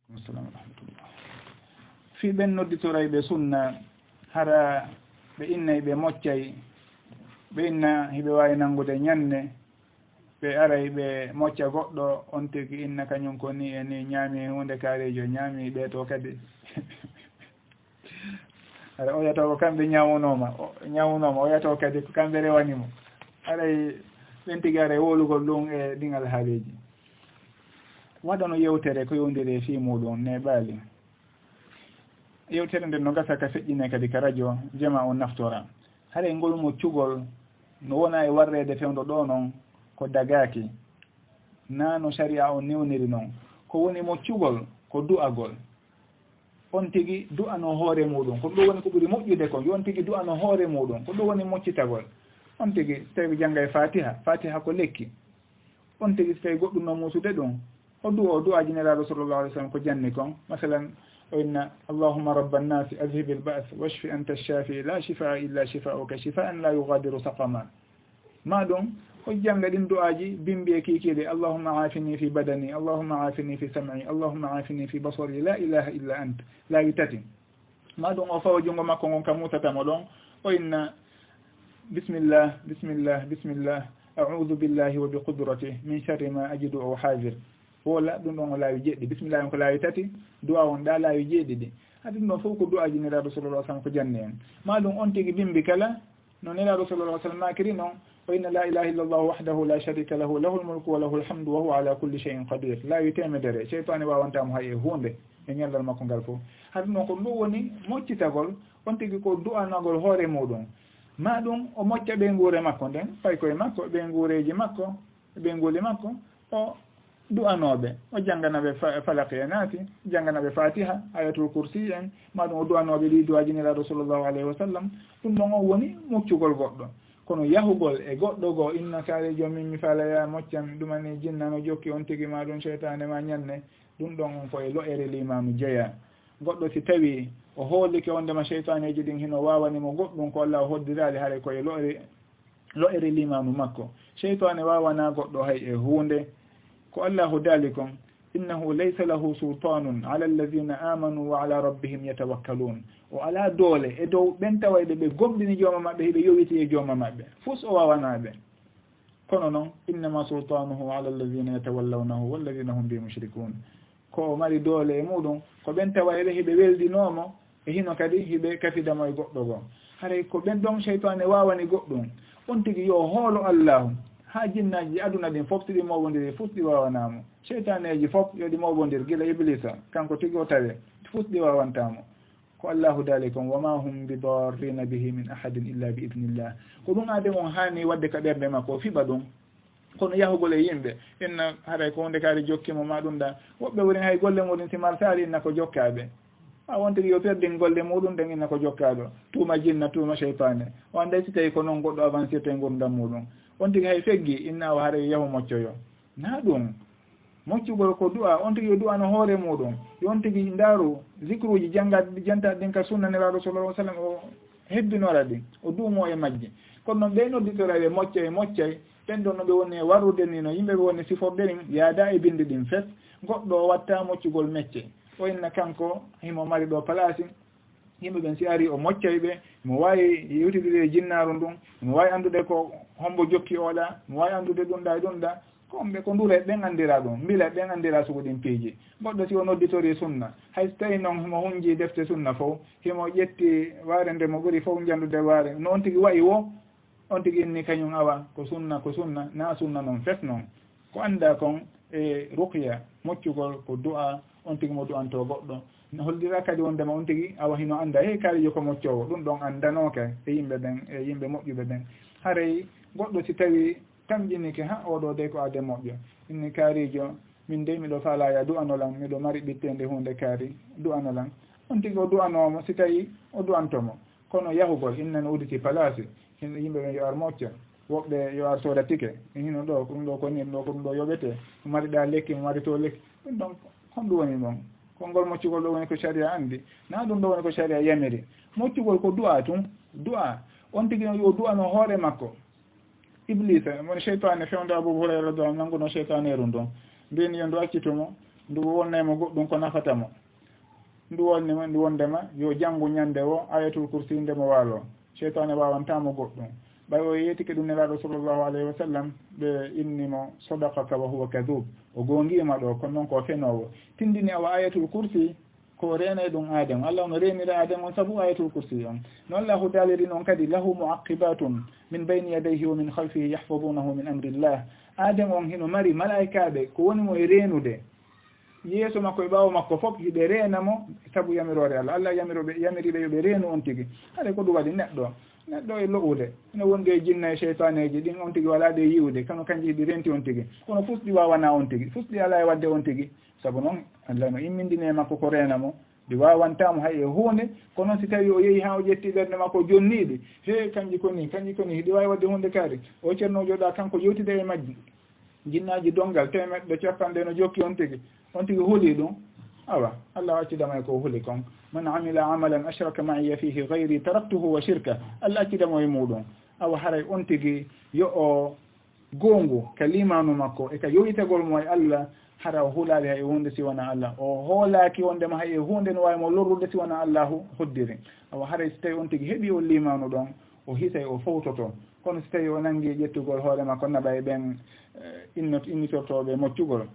Assalamu rahmatullah. Fi ɓen nodditoray ɓe sunna hara ɓe innay ɓe moccay ɓe inna hiɓe wawi nangude ñande ɓe aray ɓe mocca goɗɗo on tigi inna kañum ko ni e ni ñaami hunde kaarijo ñaami ɓeeto kadi ara o yato ko kamɓe ñawunoma o yato kadi ko kamɓe rewanimo aray ɓen tigi aray wolugol ɗum e ɗingal haaliji waɗano yewtere ko yowndiri fi muɗum ne ɓaali yewtere nden no gasa ka feƴƴine kadi ka radio jama o naftora haɗa ngol moccugol no wona e warrede fewdo ɗo noon ko dagaki nano sharia o newniri noon ko woni moccugol ko du'agol on tigi du'ano hoore muɗum ko ɗo woni ko ɓuri moƴƴude ko yon tigi du'ano hoore muɗum ko ɗo woni moccitagol on tigi so tawi janggay fatiha ko lekki on tigi so tawi goɗɗum no musude ɗum o du'aji nelaɗo sallllahu alih w sallam ko janni kon masalan o inna allahumma rabba nnasi adhib al-ba's washfi anta ash-shafi la shifaa illa shifauka shifaan la yughadiru saqama ma ɗum o janga ɗin du'aji bimbi e kikiɗe allahumma afini fi badani allahumma afini fi sam'i allahumma afini fi basari la ilaha illa ant laawi tati ma ɗum o fawa jungo makko ngon kam mutatamo ɗon o inna bismillah bismillah bismillah a'udhu billahi wa bi qudratihi min sharri ma ajidu aw hadir wola ɗum ɗon o laawi jeɗɗi bisimillah on ko laawi tati du'a on ɗa laawi jeeɗiɗi haɗum ɗon fof ko du'aji nelaɗo sallallah sallam ko janni en ma ɗum on tigi bimbi kala no nelaɗo sallallah sallam makiri noon o inna la ilaha illa allah wahdahu la sharika lahu lahu lmulku wa lahu lhamdu wa huwa ala kulli shay'in qadir laawi temedere cheytane wawantamo hay e hunde e ñallal makko ngal fof haɗum ɗon ko ɗum woni moccitagol on tigi ko du'anagol hoore muɗum ma ɗum o mocca ɓe nguure makko nden fay koye makko ɓe nguureji makko ɓe nguuli makko o du'anoɓe o jangganaɓe falaki e naati jangganaɓe fatiha ayatul kursi en maɗum o du'anoɓe ɗi du'aji nelaɗo sallllahu alayhi wa sallam ɗum ɗon on woni moccugol goɗɗo kono yahugol e goɗɗo goo inna kaari jomin mi falaya moccan ɗumani jinnano jokki on tigi ma ɗum cheytane ma ñanne ɗum ɗon on koye lo'ere limanu jeeya goɗɗo si tawi o hoolike on ndema cheytaneji ɗin hino wawanimo goɗɗum ko allah o hoddirali haare koye lo'ere limanu makko cheytane wawana goɗɗo hay e hunde ko allahu daali kon innahu laysa lahu sultanun ala alladina amanu wa ala rabbihim yatawakkalun o ala doole e dow ɓen tawayɓe ɓe gomɗini jooma maɓɓe hiɓe yowiti e jooma maɓɓe fus o wawanaɓe kono noon innama sultanuhu ala alladina yatawallawnahu walladina hum bi mushrikun ko o mari doole e muɗum ko ɓen tawayɓe hiɓe weldinomo e hino kadi hiɓe kafidamo e goɗɗo goo haray ko ɓen ɗon cheytane wawani goɗɗum on tigi yo hoolo allahu ha jinnaji aduna ɗin fof tiɗi mawodiri fus ɗi wawanamo cheytaneji fof yoɗi mawbodir gila iblisa kanko tigi o tawe fus ɗi wawantamo ko allahu daalikum wama hum bidarrina bihi min ahadin illa bi idnillah ko ɗum ade on hani wadde ka ɓerde makko o fiɓa ɗum kono yahugol e yimɓe inna haray ko hunde kaari jokkimo ma ɗum ɗa woɓɓe woni hay golle muɗum simar sari inna ko jokkaɓe a won tigi yo perdin golle muɗum ɗen inna ko jokkaɗo tuuma jinna tuuma cheytane o anday si tawi ko noon goɗɗo avancirte gurdam muɗum on tigi hay feggi inna o haara yahu moccoyo na ɗum moccugol ko du'a on tigi yo du'ano hoore muɗum yon tigi ndaaru zicruji jantaɗi ɗin ka sunna nelaɗo sallallah sallam o hebbinora ɗi o duumo e majji kono noon ɓe nodditoraɓe moccay ɓen ɗon no ɓe woni e warrude ni no yimɓe ɓe woni siforɗe ɗin yaada e binde ɗin fet goɗɗo o watta moccugol mecce o inna kanko himo mari ɗo place yimɓe ɓen si ari o moccay ɓe mo wawi yewtidire e jinnaru ndun mo wawi andude ko hombo jokki oɗa mo wawi andude ɗum ɗa e ɗum ɗa komɓe ko ndure ɓen andira ɗum mbila ɓen andira sugu ɗin piiji goɗɗo si o nodditori sunna hay so tawi noon mo hunji defte sunna fof himo ƴetti waare nde mo ɓuuri fof jandude waare no on tigi wayi wo on tigi inni kañum awa ko sunna na sunna noon fes noon ko anda kon e ruqya moccugol ko du'a on tigi mo du'anto goɗɗo no hollira kadi wondema on tigi awa hino anda hey kaalijo ko moccowo ɗum ɗon andanoke e yimɓe ɓen e yimɓe moƴƴuɓe ɓen haray goɗɗo si tawi tamƴinike ha oɗo de ko ade moƴƴo inni kaarijo min de miɗo falaya du'anolan miɗo mari ɓittende hunde kaari du'anolan on tigi o du'anomo si tawi o du'antomo kono yahugol innani uditi place yimɓe ɓen yo ar mocca woɓɓe yo ar sooda tike hino ɗo ko ɗum ɗo ko ni ɗo ko ɗum ɗo yoɓete mariɗa lekki mo mari to lekki ɗum ɗon honɗum woni ɗon konngol moccugol ɗo woni ko sharia andi na ɗum ɗo woni ko sharia yamiri moccugol ko du'a tun du'a on tigi yo du'ano hoore makko iblisa woni cheytane fewde Abu Hurayra do nanguno cheytaneru ɗon mbini yo ndu accitumo ndu wonnemo goɗɗum ko nafatamo ndu wonnima ndu wondema yo janngu ñande o ayatul kursi ndemo waalo cheytane wawantamo goɗɗum ɓay o yeetike ɗum nelaɗo sallllahu alayhi wa sallam ɓe innimo sadaqaka wa huwa kadub o gonguima ɗo kono noon ko fenowo tindini awa ayatul kursi ko rene ɗum adem allah ono renira adem on saabu ayatul kursi on no allahu daliri noon kadi lahu muaqibatum min bayni yadayhi wa min halfihi yahfadunahu min amrillah adem on hino mari malaikaɓe ko wonimo e renude yeeso makko e ɓaawo makko fof hiɓe renamo saabu yamirore allah allah yamiriɓe yoɓe reenu on tigui haɗa ko ɗum waɗi neɗɗo e lo'ude ene wonde e jinna e cheytaneji ɗin on tigui wala ɗe yiwde kano kanji ɗi renti on tigui kono fusɗi wawana on tigui fusɗi ala e wadde on tigui saabu noon allah no immindini e makko ko renamo ɗi wawantamo hay e hunde ko noon si tawi o yeehi ha o ƴetti ɓerde makko jonniɗi he kanƴi koni hiɗi wawi wadde hunde kaari o ceernojo ɗa kanko yewtide e majji jinnaji dongal temeɗɗe capanɗe no jokki on tigui huuli ɗum awa allah accidama e ko huuli kon man amila amalan ashraka maiya fihi gayri taraktuhu wa shirka allah accidamo e muɗum awa haray on tigui yo o gongu ka limanu makko e ka yowitagol mo e allah hara o huulali hay e hunde siwona allah o hoolaki wondema hay e hunde no wawimo lorrude siwona allahu hoddiri awa haray so tawi on tigui heeɓi o limanu ɗon o hisay o fawtoto kono so tawi o nanngui ƴettugol hoore makko naɓa e ɓen innitortoɓe moccugol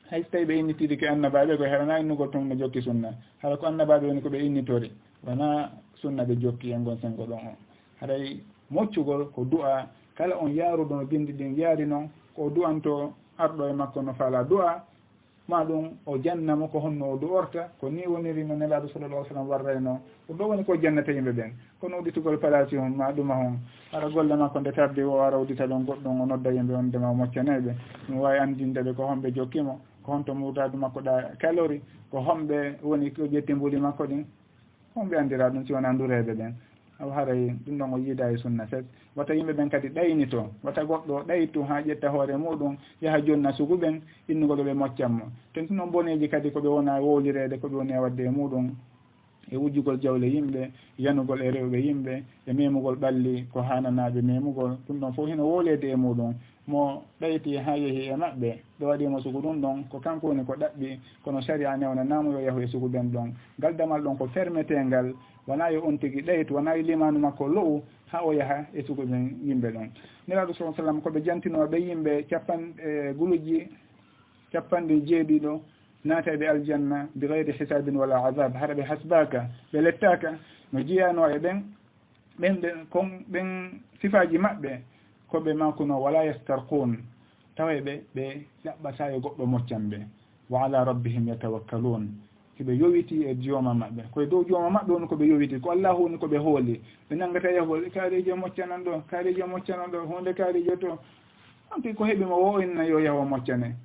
hay so tawi ɓe innitiri ko annabaɓe ko herana innugol tun no jokki sunna hara ko annabaɓe woni koɓe innitori wona sunna ɓe jokki e gon sengo ɗon o haray moccugol ko du'a kala on yaaruɗo no bindi ɗin yaari noon ko du'anto arɗo e makko no faala du'a ma ɗum o jannamo ko honno o du'orta ko ni woniri no nelaɗo sallallah alih sallam warrayno ko ɗo woni ko jannata yimɓe ɓen kono uɗitugol palasi hon ma ɗuma hon hara golle makko nde tardi o ara uddita ɗon goɗɗum o nodda yimɓe on ndema moccaneɓe ɗum wawi andindeɓe ko homɓe jokkimo ko honto mudadu makko ɗa kalori ko homɓe woni ko ƴetti mbuli makko ɗin homɓe andira ɗum si wona ndureɓe ɓen awa haray ɗum ɗon o yiida e sunna fes wata yimɓe ɓen kadi ɗaynito wata goɗɗo ɗaytu ha ƴetta hoore muɗum yaha jonna sugu ɓen innugol ɓe moccanmo ten tun noon boneji kadi koɓe wona wowlirede koɓe woni e wadde e muɗum e wujjugol jawle yimɓe yanugol e rewɓe yimɓe e memugol ɓalli ko hananaɓe memugol ɗum ɗon fof hino wowlede e muɗum mo ɗayti ha yeehi e maɓɓe ɓe waɗimo sugu ɗum ɗon ko kanko woni ko ɗaɓɓi kono sharia newnanamo yo yahu e sugu ɓen ɗon ngal damal ɗon ko fermetengal wona yo on tigui ɗaytu wona yo limanu makko lowu ha o yaha e sugu ɓen yimɓe ɗon nelaɗo sa sallam koɓe jantinoɓe yimɓe guluji 90 naataɓe aljanna bi gayri hisabin wala azab hara ɓe hasbaka ɓe lettaka no jiyano e ɓen sifaji maɓɓe koɓe makuno wala yastarqun taweɓe ɓe ɗaɓɓata e goɗɗo moccanɓe wa ala rabbihim yatawakkalun koɓe yowiti e jooma maɓɓe koye dow jooma maɓɓe woni koɓe yowiti ko allahu woni koɓe hooli ɓe nanggata yahgol kaarijo moccanan ɗo hunde kaarijo to on tigui ko heeɓimo wo inna yo yaho moccane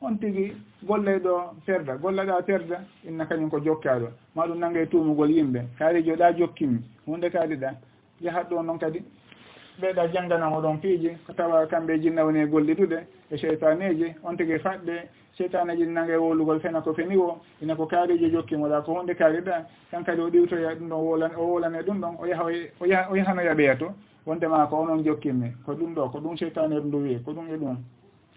on tigui golle ɗo perda golleɗa perda inna kañum ko jokkaɗo maɗum nangge tumugol yimɓe kaarijo ɗa jokkimi hunde kaariɗa yahat ɗo noon kadi ɓeeɗa jangganamo ɗon piiji ko tawa kamɓe jinna woni e gollitude e cheytaneji on tigui faɗɗe cheytaneji nangge wowlugol fena ko feni o ina ko kaarijo jokkimoɗa ko hunde kaariɗa kan kadi o ɗiwtoya ɗum ɗon o wolane ɗum ɗon o yahano yaɓeya to wondema ko onon jokkimmi ko ɗum ɗo ko ɗum cheytane ndu wiye ko ɗum e ɗum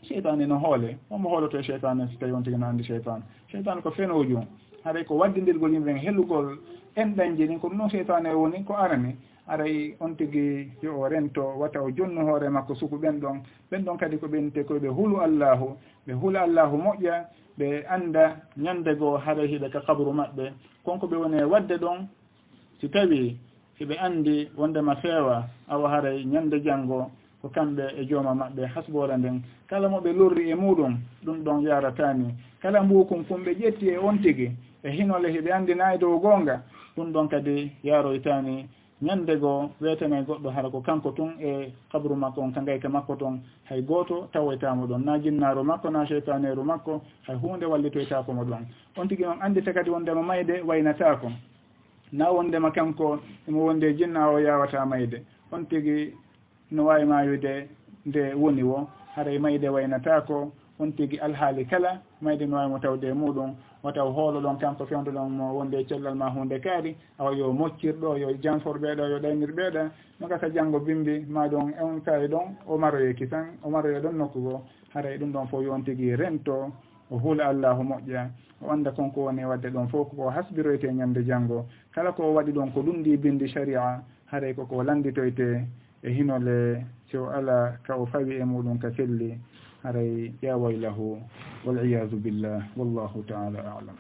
cheytane no hoole omo hooloto e cheytane so tawi on tigui no andi cheytane ko fenoju haɗay ko waddidirgol yimɓe hellugol enɗanji ɗin ko ɗum ɗon cheytane woni ko arani aray on tigui yo o rento wata o jonnu hoore makko suku ɓen ɗon kadi ko ɓente koye ɓe huulu allahu moƴƴa ɓe anda ñande goo haray hiɓe ka kabru maɓɓe konko ɓe woni e wadde ɗon si tawi hiɓe andi wondema feewa awa haray ñande janggo ko kamɓe e jooma maɓɓe hasbora nden kala moɓe lorri e muɗum ɗum ɗon yaratani kala mbukum kumɓe ƴetti e on tigui e hinole hiɓe andinayi dow gonga ɗum ɗon kadi yaroytani ñande goo wetene goɗɗo hara ko kanko tun e kabru makko on ka gayka makko toon hay goto tawoytamo ɗon na jinnaru makko na cheytaneru makko hay hunde wallitoytakomo ɗon on tigui noon andite kadi wondema mayde waynatako na wondema kanko imo wonde jinna o yawata mayde on tigui no wawi mayude nde woni o haray mayde waynatako on tigui alhaali kala mayde no wawimo tawde e muɗum wataw hoolo ɗon kanko fewdo ɗon mo wonde cellal ma hunde kaari awa yo moccirɗo yo janforɓeɗo yo ɗaynirɓeɗa no gasa janggo bimbi ma ɗon on kaari ɗon o maroye kisan o maroye ɗon nokku go haray ɗum ɗon fof yon tigui rento o huula allahu moƴƴa o anda konko woni wadde ɗon fof koko hasbiroyte ñande janngo kala ko waɗi ɗon ko ɗum ndi bindi sharia haray koko landitoyte e hinole so ala ka o fawi e muɗum ka felli haray ya waylahu wal iyadu billah wallahu taala alam